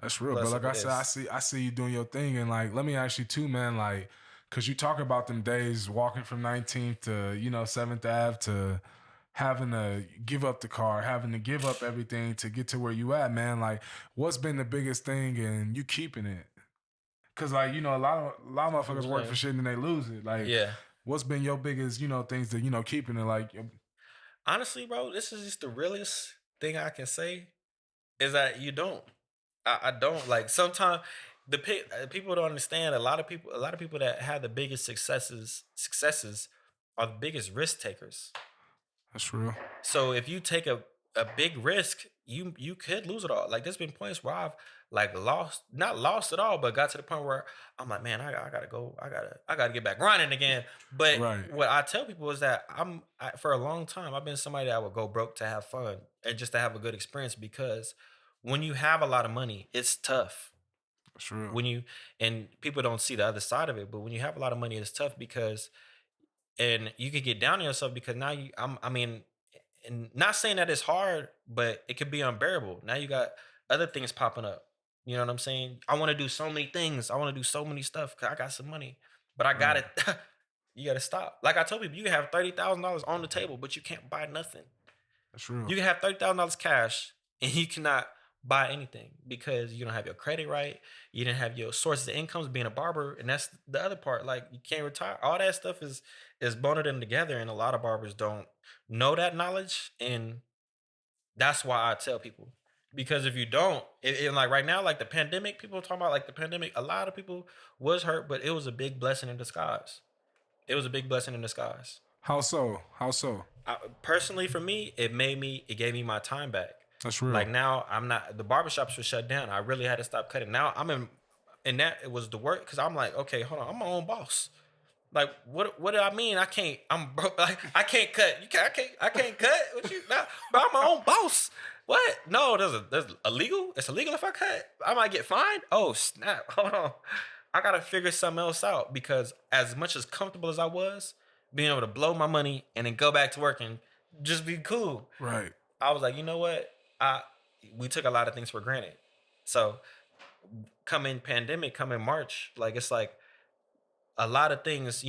That's real, but Plus, like if I it said, is, I see you doing your thing, and like, let me ask you too, man. Like, cause you talk about them days walking from 19th to 7th Ave to having to give up the car, having to give up everything to get to where you at, man. Like, what's been the biggest thing, and you keeping it? Cause like a lot of what I'm motherfuckers work for saying. shit and they lose it. Like, Yeah. what's been your biggest things that keeping it? Like, Honestly, bro, this is just the realest thing I can say is that you don't. I don't like sometimes people don't understand. A lot of people that have the biggest successes are the biggest risk takers. that's real. So if you take a big risk, you could lose it all. Like there's been points where I've like lost, not lost it all, but got to the point where I'm like, man, I gotta go, I gotta get back grinding again. But Right. what I tell people is that for a long time I've been somebody that would go broke to have fun and just to have a good experience because when you have a lot of money, it's tough. That's real. When you and people don't see the other side of it, but when you have a lot of money, it's tough because and you could get down on yourself because now I mean, and not saying that it's hard, but it could be unbearable. Now you got other things popping up. You know what I'm saying? I want to do so many things. I want to do so many stuff because I got some money, but I got Right. it. You got to stop. Like I told people, you can have $30,000 on the table, but you can't buy nothing. That's real. You can have $30,000 cash and you cannot buy anything because you don't have your credit right. You didn't have your sources of incomes being a barber, and that's the other part. Like you can't retire. All that stuff is bundled them together, and a lot of barbers don't know that knowledge, and that's why I tell people. Because if you don't, like right now, like the pandemic, people are talking about like the pandemic. A lot of people was hurt, but it was a big blessing in disguise. It was a big blessing in disguise. How so? How so? Personally, for me, it gave me my time back. That's real. Like now, I'm not the barbershops were shut down. I really had to stop cutting. Now I'm in, and that it was the work because I'm like, okay, hold on, I'm my own boss. Like what do I mean? I can't. I'm broke. Like I can't cut. You can't. I can't cut. What you? Nah, but I'm my own boss. What? No, there's illegal. It's illegal if I cut. I might get fined. Oh snap! Hold on. I gotta figure something else out because as much as comfortable as I was, being able to blow my money and then go back to work and just be cool. Right. I was like, you know what? I we took a lot of things for granted. So coming pandemic, coming March, like it's like a lot of things,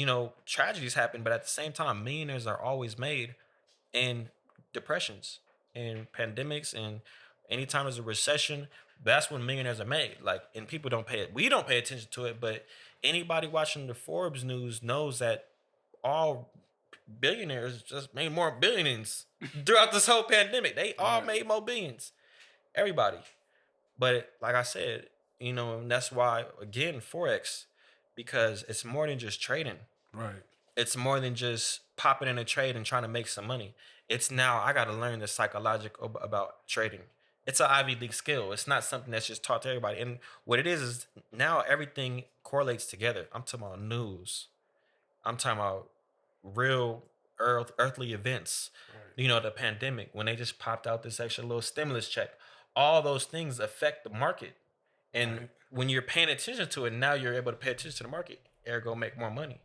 tragedies happen, but at the same time, millionaires are always made in depressions and pandemics and anytime there's a recession, that's when millionaires are made. Like, and people don't pay it. We don't pay attention to it, but anybody watching the Forbes news knows that all billionaires just made more billions throughout this whole pandemic. They all Right. made more billions. Everybody. But like I said, and that's why again Forex, because it's more than just trading. Right. It's more than just popping in a trade and trying to make some money. It's now I got to learn the psychological about trading. It's an Ivy League skill. It's not something that's just taught to everybody. And what it is now everything correlates together. I'm talking about news. I'm talking about real earthly events. Right. The pandemic, when they just popped out this extra little stimulus check. All those things affect the market. And Right. when you're paying attention to it, now you're able to pay attention to the market, ergo make more money.